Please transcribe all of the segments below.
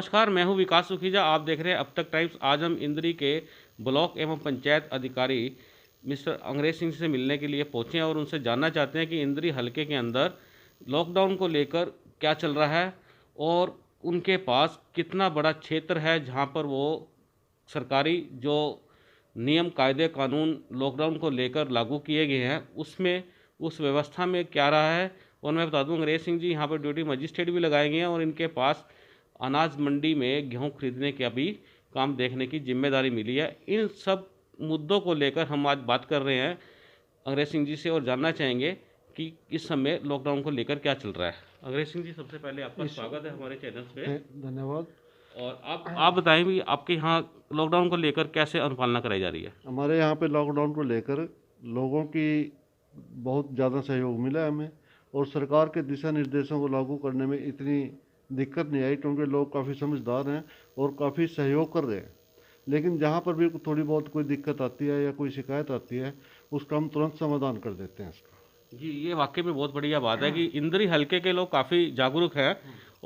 नमस्कार, मैं हूं विकास सुखीजा। आप देख रहे हैं अब तक टाइम्स। आज हम इंद्री के ब्लॉक एवं पंचायत अधिकारी मिस्टर अंग्रेज सिंह से मिलने के लिए पहुंचे हैं और उनसे जानना चाहते हैं कि इंद्री हलके के अंदर लॉकडाउन को लेकर क्या चल रहा है और उनके पास कितना बड़ा क्षेत्र है जहां पर वो सरकारी जो नियम कायदे कानून लॉकडाउन को लेकर लागू किए गए हैं उसमें उस व्यवस्था में क्या रहा है। और मैं बता दूं, अंग्रेज सिंह जी यहाँ पर ड्यूटी मजिस्ट्रेट भी लगाए गए हैं और इनके पास अनाज मंडी में गेहूं खरीदने का भी काम देखने की जिम्मेदारी मिली है। इन सब मुद्दों को लेकर हम आज बात कर रहे हैं अंग्रेज सिंह जी से और जानना चाहेंगे कि इस समय लॉकडाउन को लेकर क्या चल रहा है। अंग्रेज सिंह जी, सबसे पहले आपका स्वागत है हमारे चैनल पे। धन्यवाद। और आप बताएं भी आपके यहाँ लॉकडाउन को लेकर कैसे अनुपालना कराई जा रही है। हमारे यहाँ पे लॉकडाउन को लेकर लोगों की बहुत ज़्यादा सहयोग मिला है हमें, और सरकार के दिशा निर्देशों को लागू करने में इतनी दिक्कत नहीं आई क्योंकि लोग काफ़ी समझदार हैं और काफ़ी सहयोग कर रहे हैं। लेकिन जहाँ पर भी थोड़ी बहुत कोई दिक्कत आती है या कोई शिकायत आती है, उसका हम तुरंत समाधान कर देते हैं इसका। जी, ये वाकई में बहुत बढ़िया बात है कि इंद्री हलके के लोग काफ़ी जागरूक हैं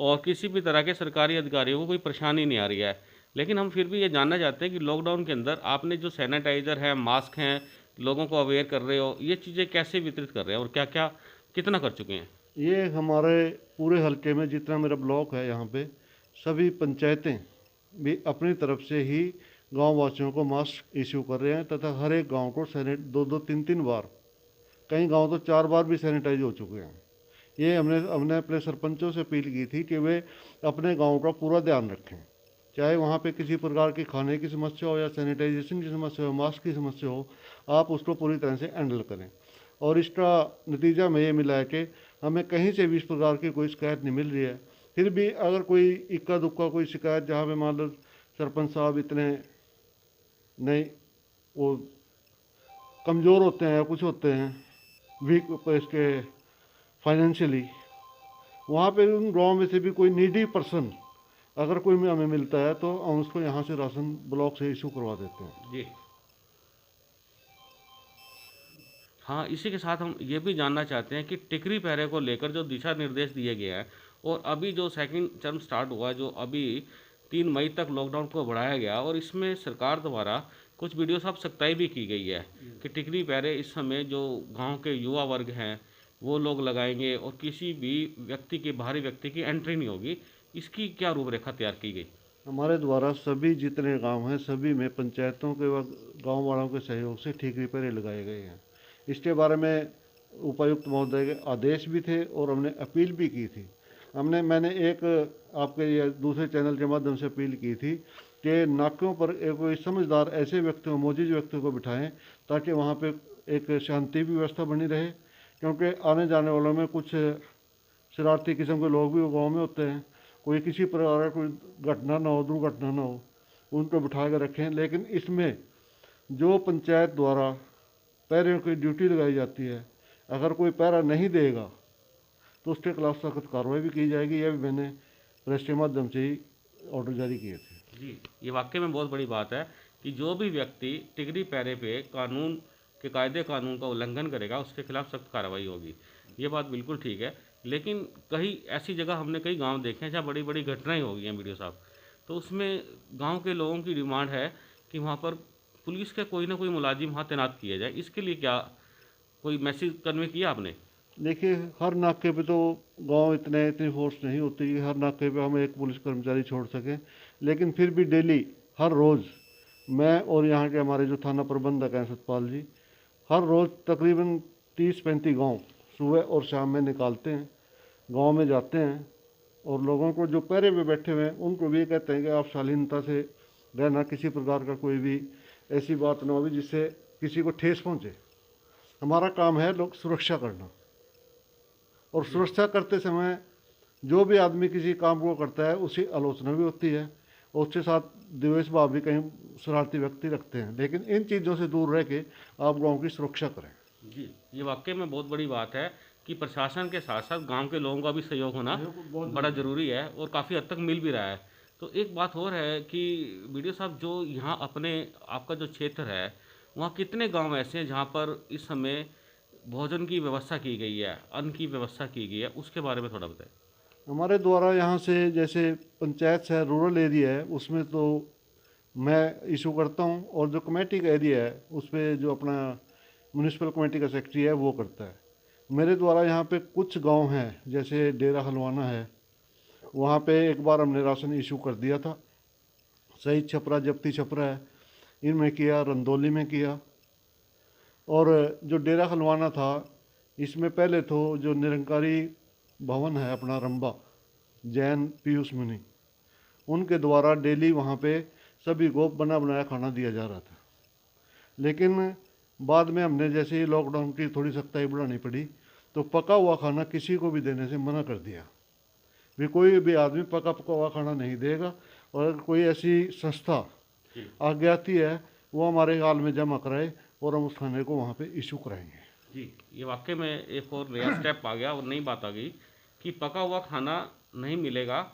और किसी भी तरह के सरकारी अधिकारियों को कोई परेशानी नहीं आ रही है। लेकिन हम फिर भी ये जानना चाहते हैं कि लॉकडाउन के अंदर आपने जो सैनिटाइज़र है, मास्क हैं, लोगों को अवेयर कर रहे हो, ये चीज़ें कैसे वितरित कर रहे हैं और क्या क्या कितना कर चुके हैं। ये हमारे पूरे हलके में जितना मेरा ब्लॉक है यहाँ पे, सभी पंचायतें भी अपनी तरफ से ही गांव वासियों को मास्क इश्यू कर रहे हैं तथा हर एक गांव को सैनिट दो दो तीन तीन बार, कई गांव तो 4 बार भी सैनिटाइज हो चुके हैं। ये हमने हमने अपने सरपंचों से अपील की थी कि वे अपने गांव का पूरा ध्यान रखें, चाहे वहाँ पे किसी प्रकार की खाने की समस्या हो या सैनिटाइजेशन की समस्या हो, मास्क की समस्या हो, आप उसको पूरी तरह से हैंडल करें। और इसका नतीजा में ये मिला है कि हमें कहीं से भी इस प्रकार की कोई शिकायत नहीं मिल रही है। फिर भी अगर कोई इक्का दुक्का कोई शिकायत जहाँ पे मान लो सरपंच साहब इतने नहीं वो कमज़ोर होते हैं या कुछ होते हैं वीक इसके फाइनेंशियली, वहाँ पे उन गाँव में से भी कोई नीडी पर्सन अगर कोई हमें मिलता है तो हम उसको यहाँ से राशन ब्लॉक से इशू करवा देते हैं। जी हाँ, इसी के साथ हम ये भी जानना चाहते हैं कि टिकरी पहरे को लेकर जो दिशा निर्देश दिए गए हैं और अभी जो सेकंड टर्म स्टार्ट हुआ, जो अभी 3 मई तक लॉकडाउन को बढ़ाया गया और इसमें सरकार द्वारा कुछ वीडियो साहब सख्ताई भी की गई है कि टिकरी पहरे इस समय जो गांव के युवा वर्ग हैं वो लोग लगाएंगे और किसी भी व्यक्ति की बाहरी व्यक्ति की एंट्री नहीं होगी। इसकी क्या रूपरेखा तैयार की गई। हमारे द्वारा सभी जितने गांव हैं सभी में पंचायतों के व गांव वालों के सहयोग से ठीकरी पहरे लगाए गए हैं। इसके बारे में उपायुक्त महोदय के आदेश भी थे और हमने अपील भी की थी। मैंने एक आपके ये दूसरे चैनल के माध्यम से अपील की थी कि नाकों पर एक कोई समझदार ऐसे व्यक्तियों मोजिज व्यक्तियों को बिठाएं ताकि वहाँ पे एक शांति भी व्यवस्था बनी रहे, क्योंकि आने जाने वालों में कुछ शरारती किस्म के लोग भी गाँव में होते हैं। कोई किसी प्रकार का कोई घटना ना हो, दुर्घटना ना हो, उनको बिठा कर रखें। लेकिन इसमें जो पंचायत द्वारा पैरों की ड्यूटी लगाई जाती है, अगर कोई पैरा नहीं देगा तो उसके खिलाफ सख्त कार्रवाई भी की जाएगी। यह भी मैंने प्रेस के माध्यम से ही ऑर्डर जारी किए थे। जी, ये वाकई में बहुत बड़ी बात है कि जो भी व्यक्ति टिकरी पैरे पे कानून के कायदे कानून का उल्लंघन करेगा उसके खिलाफ सख्त कार्रवाई होगी। ये बात बिल्कुल ठीक है। लेकिन कई ऐसी जगह हमने कई गांव देखे हैं जहाँ बड़ी बड़ी घटनाएं हो गई हैं वीडियो साहब, तो उसमें गांव के लोगों की डिमांड है कि वहाँ पर पुलिस के कोई ना कोई मुलाजिम वहाँ तैनात किया जाए। इसके लिए क्या कोई मैसेज कन्वे किया आपने। देखिए, हर नाके पे तो गांव इतनी फोर्स नहीं होती कि हर नाके पे हम एक पुलिस कर्मचारी छोड़ सकें। लेकिन फिर भी डेली हर रोज़ मैं और यहाँ के हमारे जो थाना प्रबंधक हैं सतपाल जी, हर रोज़ तकरीबन 30-35 गांव सुबह और शाम में निकालते हैं, गांव में जाते हैं और लोगों को जो पहरे पे बैठे हुए हैं उनको भी ये कहते हैं कि आप शालीनता से रहना, किसी प्रकार का कोई भी ऐसी बात ना हो जिससे किसी को ठेस पहुँचे। हमारा काम है लोग सुरक्षा करना, और सुरक्षा करते समय जो भी आदमी किसी काम को करता है उसकी आलोचना भी होती है और उसके साथ द्वेष भाव भी कहीं शरारती व्यक्ति रखते हैं। लेकिन इन चीज़ों से दूर रह के आप गाँव की सुरक्षा करें। जी, ये वाकई में बहुत बड़ी बात है कि प्रशासन के साथ साथ गांव के लोगों का भी सहयोग होना बड़ा ज़रूरी है और काफ़ी हद तक मिल भी रहा है। तो एक बात और है कि वीडियो साहब, जो यहाँ अपने आपका जो क्षेत्र है वहाँ कितने गांव ऐसे हैं जहाँ पर इस समय भोजन की व्यवस्था की गई है, अन्न की व्यवस्था की गई है, उसके बारे में थोड़ा बताएं। हमारे द्वारा यहाँ से जैसे पंचायत से रूरल एरिया है उसमें तो मैं इशू करता हूँ, और जो कमेटी का एरिया है उस पर जो अपना म्यूनिसिपल कमेटी का सेक्रेटरी है वो करता है। मेरे द्वारा यहाँ पे कुछ गांव हैं, जैसे डेरा हलवाना है, वहाँ पे एक बार हमने राशन इशू कर दिया था। शहीद छपरा, जप्ती छपरा है, इनमें किया, रंदौली में किया। और जो डेरा हलवाना था इसमें पहले तो जो निरंकारी भवन है अपना रंबा, जैन पीयूष मुनि, उनके द्वारा डेली वहाँ पे सभी को बना बनाया खाना दिया जा रहा था। लेकिन बाद में हमने जैसे ही लॉकडाउन की थोड़ी सख्ताई बढ़ानी पड़ी तो पका हुआ खाना किसी को भी देने से मना कर दिया। भी कोई भी आदमी पका पका हुआ खाना नहीं देगा, और अगर कोई ऐसी संस्था आगे आती है वो हमारे हाल में जमा कराए और हम उस खाने को वहाँ पे इशू कराएंगे। जी, ये वाकई में एक और नया स्टेप आ गया और नई बात आ गई कि पका हुआ खाना नहीं मिलेगा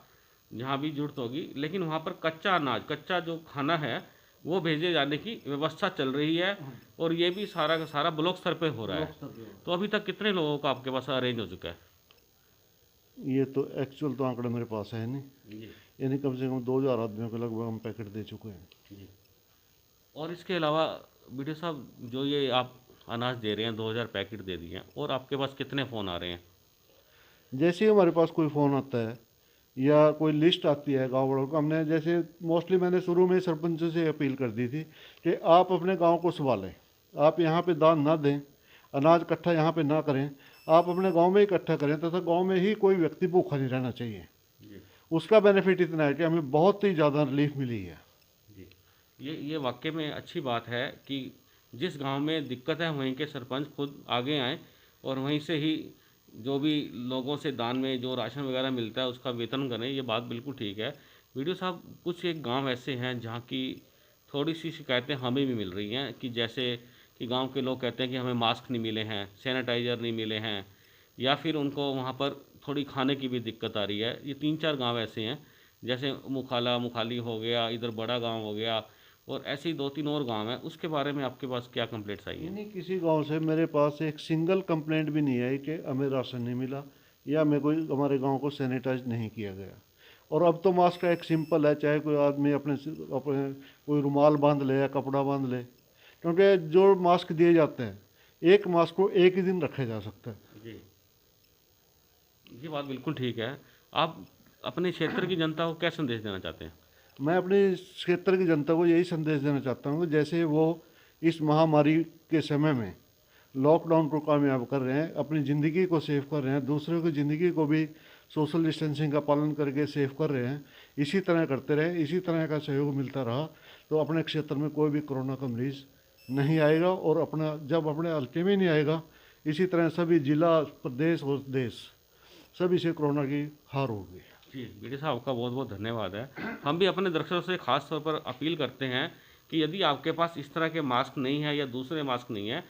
जहाँ भी जरूरत होगी, लेकिन वहाँ पर कच्चा अनाज, कच्चा जो खाना है वो भेजे जाने की व्यवस्था चल रही है। और ये भी सारा का सारा ब्लॉक स्तर पे हो रहा है। तो अभी तक कितने लोगों का आपके पास अरेंज हो चुका है? ये तो एक्चुअल तो आंकड़ा मेरे पास है नहीं, जी यानी कम से कम 2000 आदमियों को लगभग हम पैकेट दे चुके हैं। जी। और इसके अलावा वीडियो साहब, जो ये आप अनाज दे रहे हैं, 2000 पैकेट दे दिए हैं, और आपके पास कितने फ़ोन आ रहे हैं? जैसे ही हमारे पास कोई फ़ोन आता है या कोई लिस्ट आती है गांव वालों को, हमने जैसे मोस्टली मैंने शुरू में सरपंचों से अपील कर दी थी कि आप अपने गांव को संभालें, आप यहाँ पे दान ना दें, अनाज इकट्ठा यहाँ पे ना करें, आप अपने गांव में ही इकट्ठा करें तथा गांव में ही कोई व्यक्ति भूखा नहीं रहना चाहिए। जी उसका बेनिफिट इतना है कि हमें बहुत ही ज़्यादा रिलीफ मिली है। जी। ये वाकई में अच्छी बात है कि जिस गांव में दिक्कत है वहीं के सरपंच खुद आगे आएँ और वहीं से ही जो भी लोगों से दान में जो राशन वगैरह मिलता है उसका वेतन करें। ये बात बिल्कुल ठीक है। वीडियो साहब, कुछ एक गांव ऐसे हैं जहां की थोड़ी सी शिकायतें हमें भी मिल रही हैं कि जैसे कि गांव के लोग कहते हैं कि हमें मास्क नहीं मिले हैं, सैनिटाइज़र नहीं मिले हैं, या फिर उनको वहाँ पर थोड़ी खाने की भी दिक्कत आ रही है। ये 3-4 गांव ऐसे हैं, जैसे मुखाला मुखाली हो गया, इधर बड़ा गांव हो गया, और ऐसे ही 2-3 और गांव हैं। उसके बारे में आपके पास क्या कंप्लेंट्स आई हैं? नहीं, किसी गांव से मेरे पास एक सिंगल कंप्लेंट भी नहीं आई कि हमें राशन नहीं मिला या हमें कोई हमारे गांव को सैनिटाइज नहीं किया गया। और अब तो मास्क का एक सिंपल है, चाहे कोई आदमी अपने अपने कोई रुमाल बांध ले या कपड़ा बांध ले, क्योंकि जो मास्क दिए जाते हैं एक मास्क को एक ही दिन रखा जा सकता है। जी, ये बात बिल्कुल ठीक है। आप अपने क्षेत्र की जनता को क्या संदेश देना चाहते हैं? मैं अपने क्षेत्र की जनता को यही संदेश देना चाहता हूँ, जैसे वो इस महामारी के समय में लॉकडाउन को कामयाब कर रहे हैं, अपनी ज़िंदगी को सेव कर रहे हैं, दूसरों की ज़िंदगी को भी सोशल डिस्टेंसिंग का पालन करके सेव कर रहे हैं, इसी तरह करते रहे, इसी तरह का सहयोग मिलता रहा तो अपने क्षेत्र में कोई भी कोरोना का मरीज़ नहीं आएगा। और अपना जब अपने हल्के में नहीं आएगा, इसी तरह सभी जिला, प्रदेश और देश सभी से कोरोना की हार होगी। जी, बीडी साहब, आपका बहुत बहुत धन्यवाद है। हम भी अपने दर्शकों से खास तौर पर अपील करते हैं कि यदि आपके पास इस तरह के मास्क नहीं है या दूसरे मास्क नहीं है,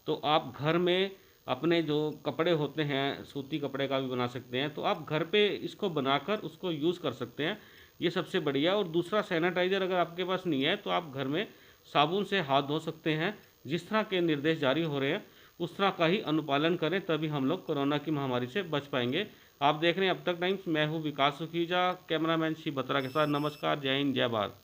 तो आप घर में अपने जो कपड़े होते हैं, सूती कपड़े का भी बना सकते हैं, तो आप घर पे इसको बनाकर उसको यूज़ कर सकते हैं। ये सबसे बढ़िया। और दूसरा, सैनिटाइज़र अगर आपके पास नहीं है तो आप घर में साबुन से हाथ धो सकते हैं। जिस तरह के निर्देश जारी हो रहे हैं उस तरह का ही अनुपालन करें, तभी हम लोग कोरोना की महामारी से बच पाएंगे। आप देख रहे हैं अब तक टाइम्स। मैं हूँ विकास सुखीजा, कैमरामैन शिव बत्रा के साथ। नमस्कार, जय हिंद, जय भारत।